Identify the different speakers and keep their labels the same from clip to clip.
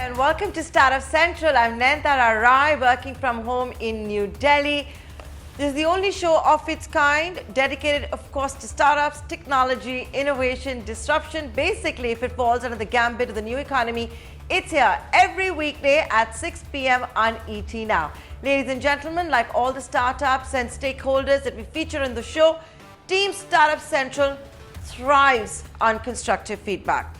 Speaker 1: and welcome to Startup Central. I'm Nayantara working from home in New Delhi. This is the only show of its kind, dedicated, of course, to startups, technology, innovation, disruption. Basically, if it falls under the gambit of the new economy, it's here every weekday at 6 p.m. on ET Now. Ladies and gentlemen, like all the startups and stakeholders that we feature in the show, Team Startup Central thrives on constructive feedback.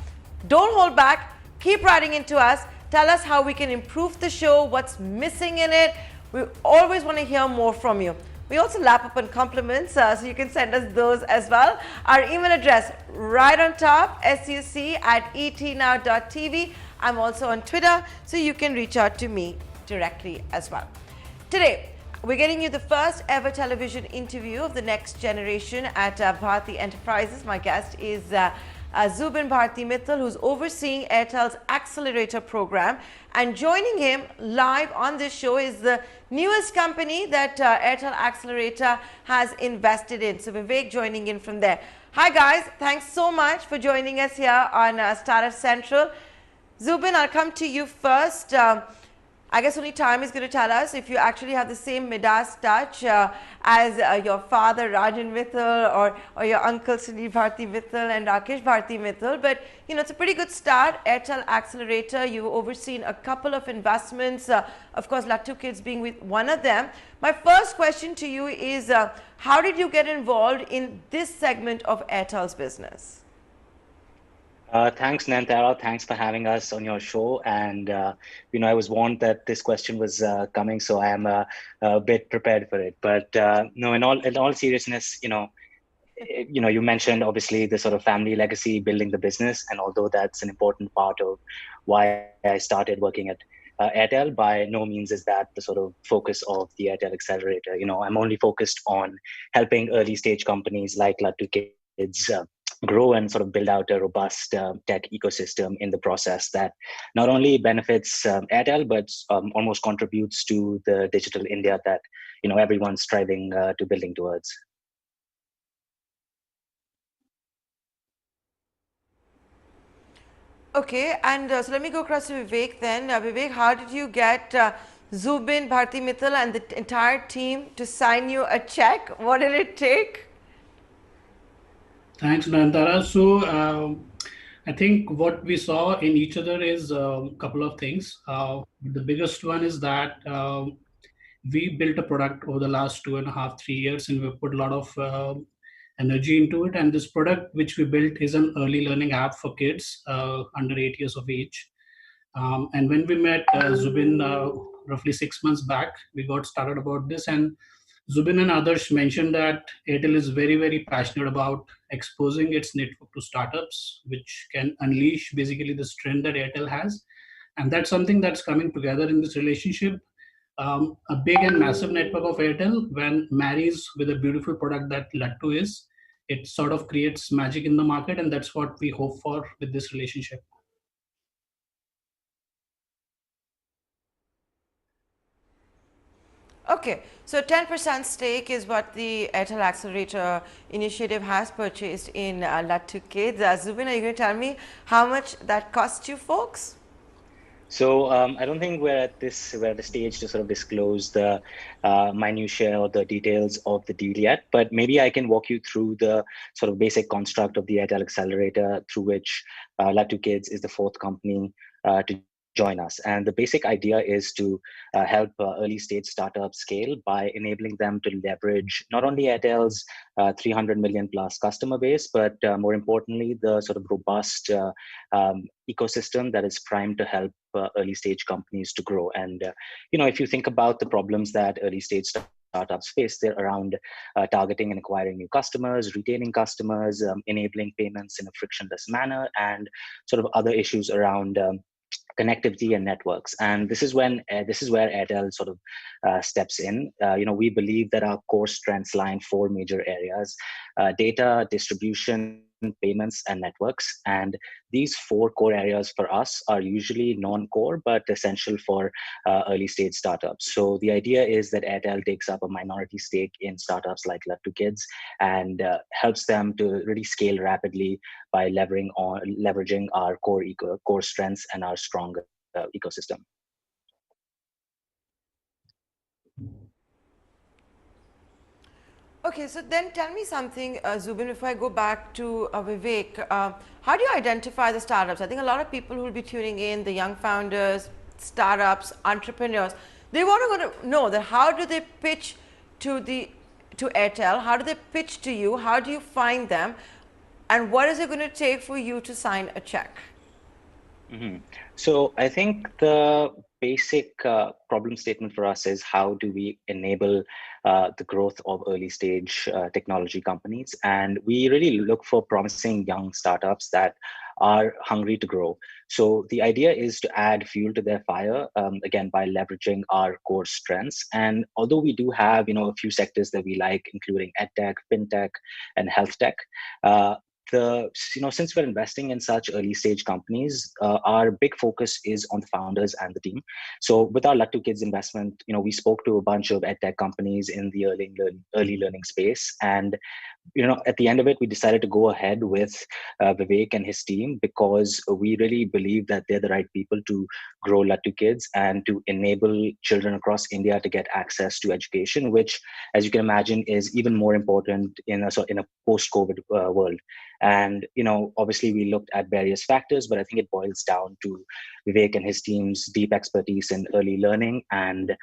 Speaker 1: Don't hold back. Keep writing into us. Tell us how we can improve the show, what's missing in it. We always want to hear more from you. We also lap up on compliments, so you can send us those as well. Our email address right on top, suc@etnow.tv. I'm also on Twitter, so you can reach out to me directly as well. Today, we're getting you the first ever television interview of the next generation at Bharti Enterprises. My guest is Zubin Bharti Mittal, who's overseeing Airtel's Accelerator program. And joining him live on this show is the newest company that Airtel Accelerator has invested in. So Vivek joining in from there. Hi guys, thanks so much for joining us here on Startup Central. Zubin, I'll come to you first. I guess only time is going to tell us if you actually have the same Midas touch as your father Rajan Mittal or your uncle Sunil Bharti Mittal and Rakesh Bharti Mittal. But you know, it's a pretty good start. Airtel Accelerator, you've overseen a couple of investments, of course Lattukids being with one of them. My first question to you is, how did you get involved in this segment of Airtel's business?
Speaker 2: Thanks, Nayantara. Thanks for having us on your show. And, I was warned that this question was coming, so I am a bit prepared for it. But no, in all seriousness, you mentioned obviously the sort of family legacy building the business. And although that's an important part of why I started working at Airtel, by no means is that the sort of focus of the Airtel Accelerator. I'm only focused on helping early stage companies like Lattukids grow and sort of build out a robust tech ecosystem in the process that not only benefits Airtel, but almost contributes to the digital India that everyone's striving to building towards.
Speaker 1: Okay, and so let me go across to Vivek then. Vivek, how did you get Zubin Bharti Mittal and the entire team to sign you a check? What did it take?
Speaker 3: Thanks, Nayantara. So I think what we saw in each other is a couple of things. The biggest one is that we built a product over the last 2.5, 3 years, and we put a lot of energy into it. And this product which we built is an early learning app for kids under 8 years of age. And when we met Zubin roughly 6 months back, we got started about this. And Zubin and others mentioned that Airtel is very, very passionate about exposing its network to startups, which can unleash basically the strength that Airtel has. And that's something that's coming together in this relationship. A big and massive network of Airtel, when marries with a beautiful product that Lattu is, it sort of creates magic in the market. And that's what we hope for with this relationship.
Speaker 1: Okay, so 10% stake is what the Airtel Accelerator initiative has purchased in Lattukids. Zubin, are you going to tell me how much that cost you folks?
Speaker 2: So I don't think we're at the stage to sort of disclose the minutiae or the details of the deal yet, but maybe I can walk you through the sort of basic construct of the Airtel Accelerator, through which Lattukids is the fourth company to join us. And the basic idea is to help early stage startups scale by enabling them to leverage not only Airtel's 300 million plus customer base, but more importantly, the sort of robust ecosystem that is primed to help early stage companies to grow. And, if you think about the problems that early stage startups face, they're around targeting and acquiring new customers, retaining customers, enabling payments in a frictionless manner, and sort of other issues around connectivity and networks. And this is where Airtel sort of steps in. We believe that our core strengths lie in four major areas: data, distribution, payments, and networks. And these four core areas for us are usually non-core, but essential for early stage startups. So the idea is that Airtel takes up a minority stake in startups like Lattukids and helps them to really scale rapidly by leveraging our core strengths and our strong ecosystem.
Speaker 1: Okay, so then tell me something, Zubin, if I go back to Vivek, how do you identify the startups? I think a lot of people who will be tuning in, the young founders, startups, entrepreneurs, they want to know that how do they pitch to Airtel? How do they pitch to you? How do you find them? And what is it going to take for you to sign a check?
Speaker 2: Mm-hmm. So I think the basic problem statement for us is how do we enable the growth of early stage technology companies? And we really look for promising young startups that are hungry to grow. So the idea is to add fuel to their fire, again, by leveraging our core strengths. And although we do have, a few sectors that we like, including edtech, fintech, and health tech, since we're investing in such early stage companies, our big focus is on the founders and the team. So with our Lattukids investment, we spoke to a bunch of edtech companies in the early learning space, and at the end of it, we decided to go ahead with Vivek and his team because we really believe that they're the right people to grow Lattukids and to enable children across India to get access to education, which, as you can imagine, is even more important in a post-COVID world. And obviously, we looked at various factors, but I think it boils down to Vivek and his team's deep expertise in early learning and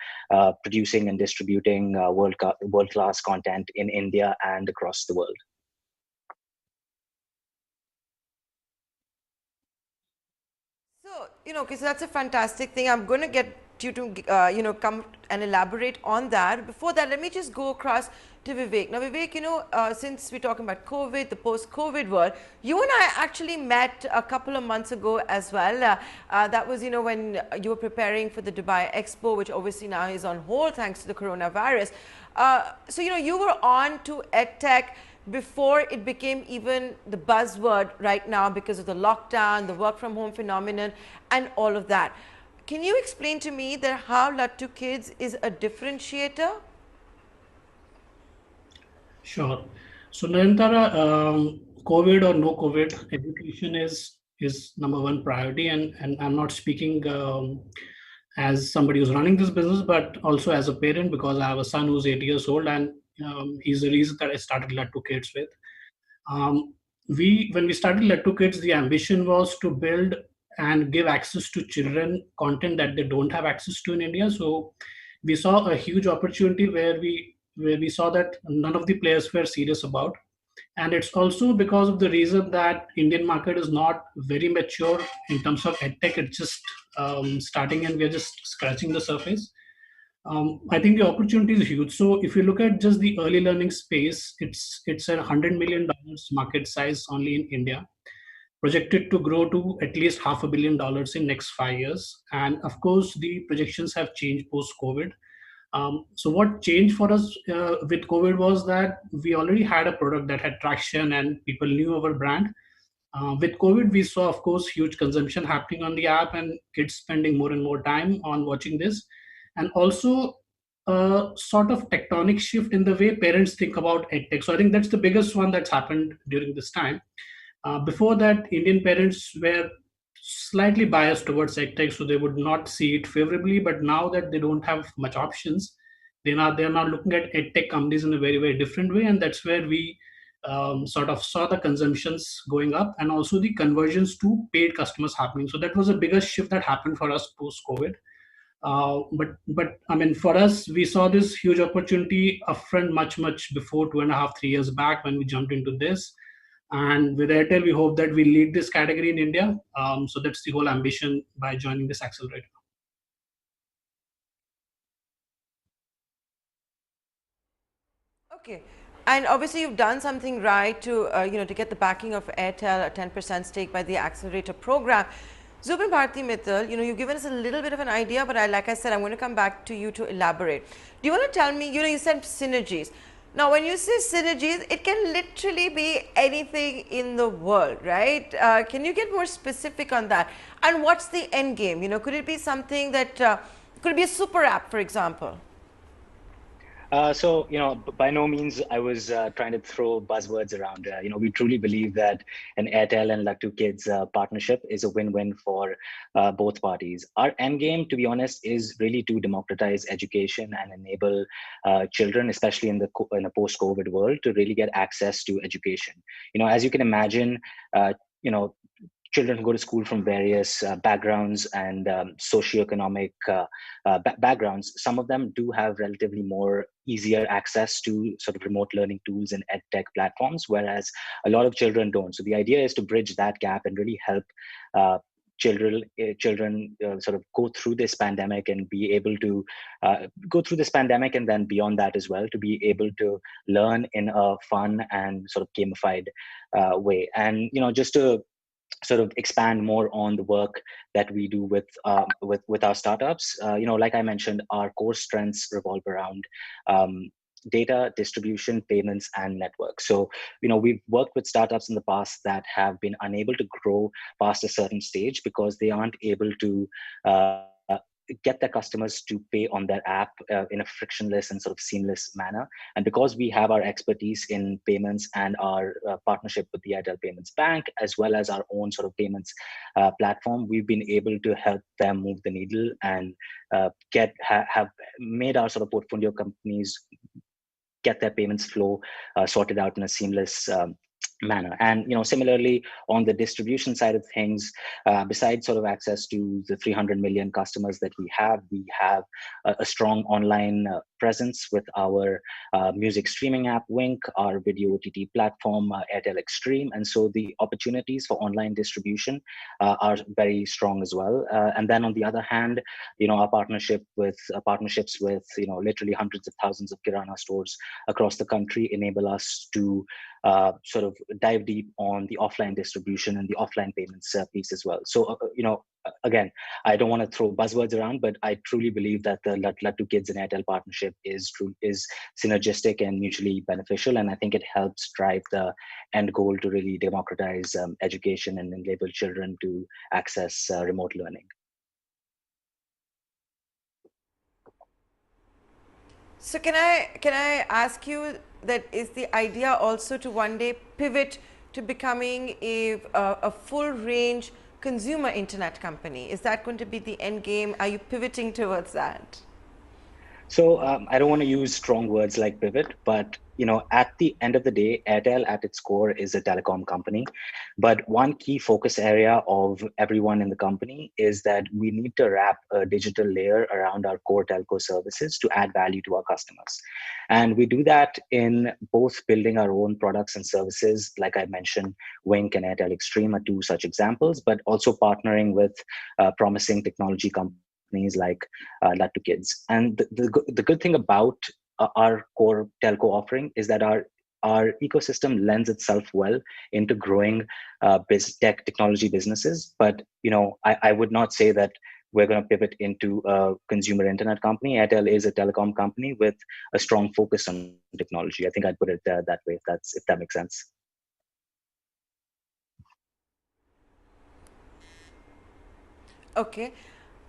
Speaker 2: producing and distributing world-class content in India and across the world.
Speaker 1: So, okay, so that's a fantastic thing. I'm going to get you to, come and elaborate on that. Before that, let me just go across to Vivek. Now, Vivek, since we're talking about COVID, the post-COVID world, you and I actually met a couple of months ago as well. That was, when you were preparing for the Dubai Expo, which obviously now is on hold thanks to the coronavirus. So, you were on to EdTech before it became even the buzzword right now because of the lockdown, the work from home phenomenon, and all of that. Can you explain to me that how Lattukids is a differentiator?
Speaker 3: Sure. So Nayantara, COVID or no COVID, education is number one priority, and I'm not speaking as somebody who's running this business, but also as a parent because I have a son who's 8 years old, and he's the reason that I started Lattukids with. When we started Lattukids, the ambition was to build and give access to children content that they don't have access to in India. So we saw a huge opportunity where we saw that none of the players were serious about, and it's also because of the reason that Indian market is not very mature in terms of edtech. It's just starting, and we're just scratching the surface. I think the opportunity is huge. So if you look at just the early learning space, it's a $100 million market size only in India, projected to grow to at least $500 million in next 5 years. And of course, the projections have changed post COVID. So what changed for us with COVID was that we already had a product that had traction and people knew our brand. With COVID, we saw, of course, huge consumption happening on the app and kids spending more and more time on watching this. And also a sort of tectonic shift in the way parents think about edtech. So I think that's the biggest one that's happened during this time. Before that, Indian parents were slightly biased towards edtech, so they would not see it favorably. But now that they don't have much options, they're now looking at edtech companies in a very, very different way, and that's where we sort of saw the consumptions going up and also the conversions to paid customers happening. So that was the biggest shift that happened for us post COVID. But I mean, for us, we saw this huge opportunity upfront much before 2.5 3 years back when we jumped into this. And with Airtel, we hope that we lead this category in India. So that's the whole ambition by joining this accelerator.
Speaker 1: Okay. And obviously, you've done something right to, to get the backing of Airtel, a 10% stake by the Accelerator program. Zubin Bharti Mittal, you've given us a little bit of an idea, but like I said, I'm going to come back to you to elaborate. Do you want to tell me, you said synergies. Now, when you say synergies, it can literally be anything in the world, right? Can you get more specific on that? And what's the end game? Could it be something that, could it be a super app, for example?
Speaker 2: So, by no means I was trying to throw buzzwords around. We truly believe that an Airtel and Lattukids partnership is a win-win for both parties. Our end game, to be honest, is really to democratize education and enable children, especially in a post-COVID world, to really get access to education. As you can imagine, you know, children who go to school from various backgrounds and socioeconomic backgrounds, some of them do have relatively more easier access to sort of remote learning tools and edtech platforms, whereas a lot of children don't. So the idea is to bridge that gap and really help uh, children sort of go through this pandemic and be able to go through this pandemic, and then beyond that as well, to be able to learn in a fun and sort of gamified way. And just to sort of expand more on the work that we do with our startups. Like I mentioned, our core strengths revolve around data, distribution, payments, and networks. So, we've worked with startups in the past that have been unable to grow past a certain stage because they aren't able to get their customers to pay on their app in a frictionless and sort of seamless manner. And because we have our expertise in payments and our partnership with the Airtel Payments Bank, as well as our own sort of payments platform, we've been able to help them move the needle and have made our sort of portfolio companies get their payments flow sorted out in a seamless manner. And similarly, on the distribution side of things, besides sort of access to the 300 million customers that we have a strong online presence with our music streaming app Wink, our video OTT platform Airtel Extreme. And so the opportunities for online distribution are very strong as well. And then on the other hand, our partnerships with literally hundreds of thousands of kirana stores across the country enable us to sort of dive deep on the offline distribution and the offline payments piece as well. So, again, I don't want to throw buzzwords around, but I truly believe that the Lattukids and Airtel partnership is synergistic and mutually beneficial. And I think it helps drive the end goal to really democratize education and enable children to access remote learning.
Speaker 1: So can I ask you, that is the idea also to one day pivot to becoming a full range consumer internet company? Is that going to be the end game? Are you pivoting towards that?
Speaker 2: So I don't want to use strong words like pivot, but at the end of the day, Airtel at its core is a telecom company. But one key focus area of everyone in the company is that we need to wrap a digital layer around our core telco services to add value to our customers. And we do that in both building our own products and services, like I mentioned, Wink and Airtel Extreme are two such examples, but also partnering with promising technology companies like Lattukids. And the good thing about our core telco offering is that our ecosystem lends itself well into growing technology businesses. But I would not say that we're going to pivot into a consumer internet company. Airtel is a telecom company with a strong focus on technology. I think I'd put it that way, if that makes sense.
Speaker 1: Okay.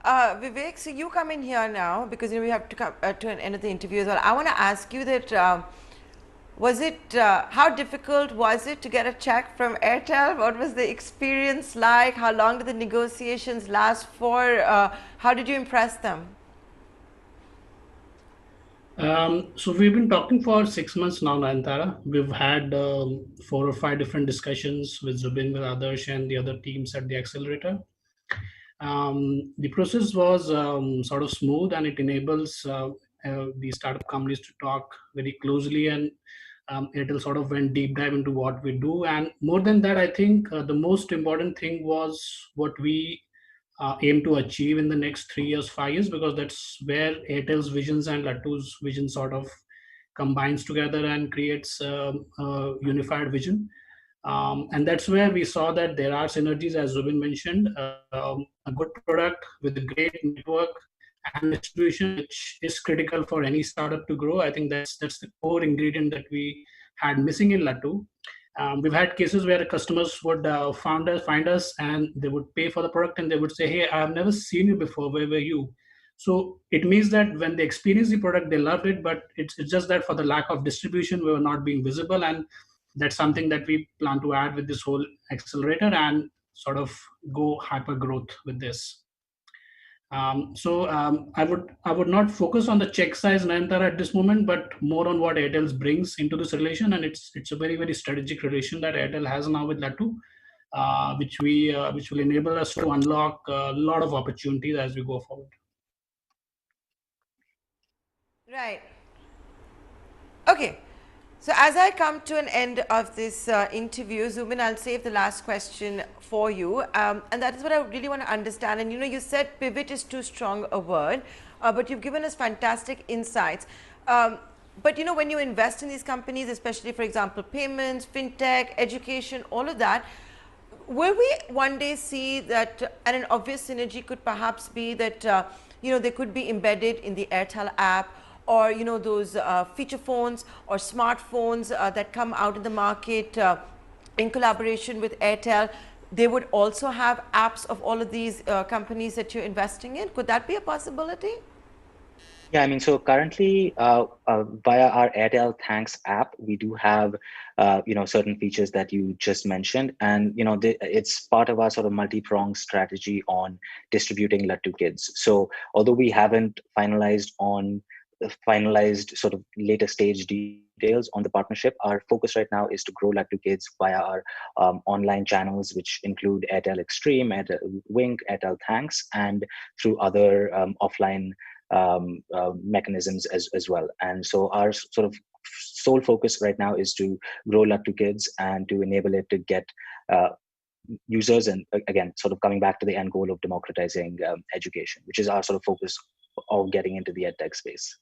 Speaker 1: Vivek, so you come in here now because we have to come to an end of the interview as well. I want to ask you that how difficult was it to get a check from Airtel? What was the experience like? How long did the negotiations last for? How did you impress them?
Speaker 3: So we've been talking for 6 months now, Nayantara. We've had 4 or 5 different discussions with Zubin, with others, and the other teams at the accelerator. The process was sort of smooth, and it enables the startup companies to talk very closely, and Airtel sort of went deep dive into what we do. And more than that, I think the most important thing was what we aim to achieve in the next 3 years, 5 years, because that's where Airtel's visions and Lattu's vision sort of combines together and creates a unified vision. And that's where we saw that there are synergies, as Zubin mentioned, a good product with a great network and distribution, which is critical for any startup to grow. I think that's the core ingredient that we had missing in Lattu. We've had cases where customers would find us and they would pay for the product and they would say, "Hey, I have never seen you before. Where were you?" So it means that when they experience the product, they loved it, but it's just that for the lack of distribution, we were not being visible. And that's something that we plan to add with this whole accelerator and sort of go hyper growth with this. I would not focus on the check size Nayantara at this moment, but more on what Airtel brings into this relation, and it's a very strategic relation that Airtel has now with Lattu, which will enable us to unlock a lot of opportunities as we go forward.
Speaker 1: Right. Okay. So as I come to an end of this interview, Zubin, I'll save the last question for you. And that is what I really want to understand. And you said pivot is too strong a word, but you've given us fantastic insights. But when you invest in these companies, especially, for example, payments, fintech, education, all of that, will we one day see that, and an obvious synergy could perhaps be that, they could be embedded in the Airtel app, or those feature phones or smartphones that come out in the market in collaboration with Airtel, they would also have apps of all of these companies that you're investing in. Could that be a possibility?
Speaker 2: Yeah, I mean, so currently via our Airtel Thanks app, we do have, certain features that you just mentioned. And, it's part of our sort of multi-pronged strategy on distributing Lattukids. So although we haven't finalized sort of later stage details on the partnership, our focus right now is to grow Lattukids via our online channels, which include Airtel Extreme, Airtel Wink, Airtel Thanks, and through other offline mechanisms as well. And so our sort of sole focus right now is to grow Lattukids and to enable it to get users, and again, sort of coming back to the end goal of democratizing education, which is our sort of focus of getting into the edtech space.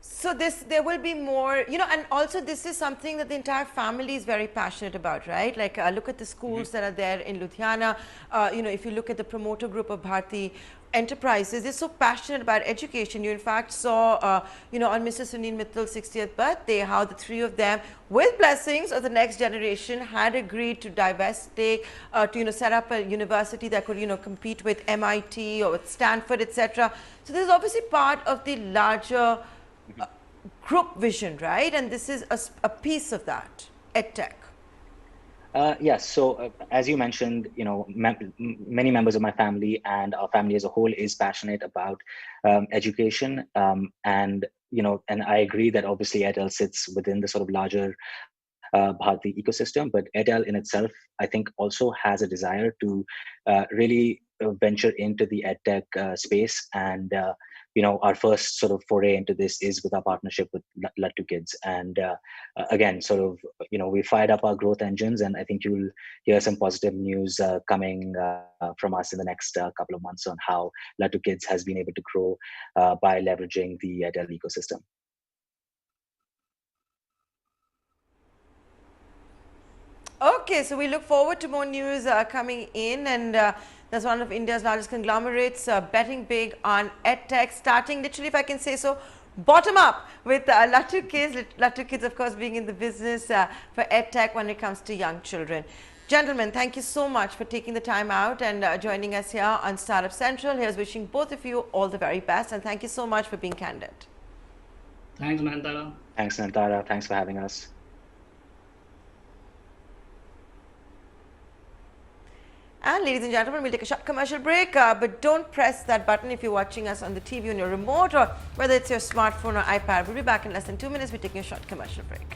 Speaker 1: So there will be more, and also this is something that the entire family is very passionate about, right? Like look at the schools that are there in Ludhiana. If you look at the promoter group of Bharti Enterprises, they're so passionate about education. You in fact saw, on Mr. Zubin Mittal's 60th birthday, how the three of them, with blessings of the next generation, had agreed to divest stake, to set up a university that could, compete with MIT or with Stanford, etc. So this is obviously part of the larger group vision, right? And this is a piece of that, edtech.
Speaker 2: Yes. So as you mentioned, many members of my family and our family as a whole is passionate about education. And I agree that obviously Airtel sits within the sort of larger Bharti ecosystem, but Airtel in itself, I think, also has a desire to really venture into the edtech space. And our first sort of foray into this is with our partnership with Lattukids. And again, sort of, we fired up our growth engines, and I think you'll hear some positive news coming from us in the next couple of months on how Lattukids has been able to grow by leveraging the Airtel ecosystem.
Speaker 1: Okay, so we look forward to more news coming in, and that's one of India's largest conglomerates betting big on edtech, starting literally, if I can say so, bottom up with Lattukids. Lattukids, of course, being in the business for edtech when it comes to young children. Gentlemen, thank you so much for taking the time out and joining us here on Startup Central. Here's wishing both of you all the very best, and thank you so much for being candid.
Speaker 3: Thanks, Nayantara.
Speaker 2: Thanks, Nayantara. Thanks for having us.
Speaker 1: And ladies and gentlemen, we'll take a short commercial break, but don't press that button if you're watching us on the TV on your remote, or whether it's your smartphone or iPad. We'll be back in less than 2 minutes. We're taking a short commercial break.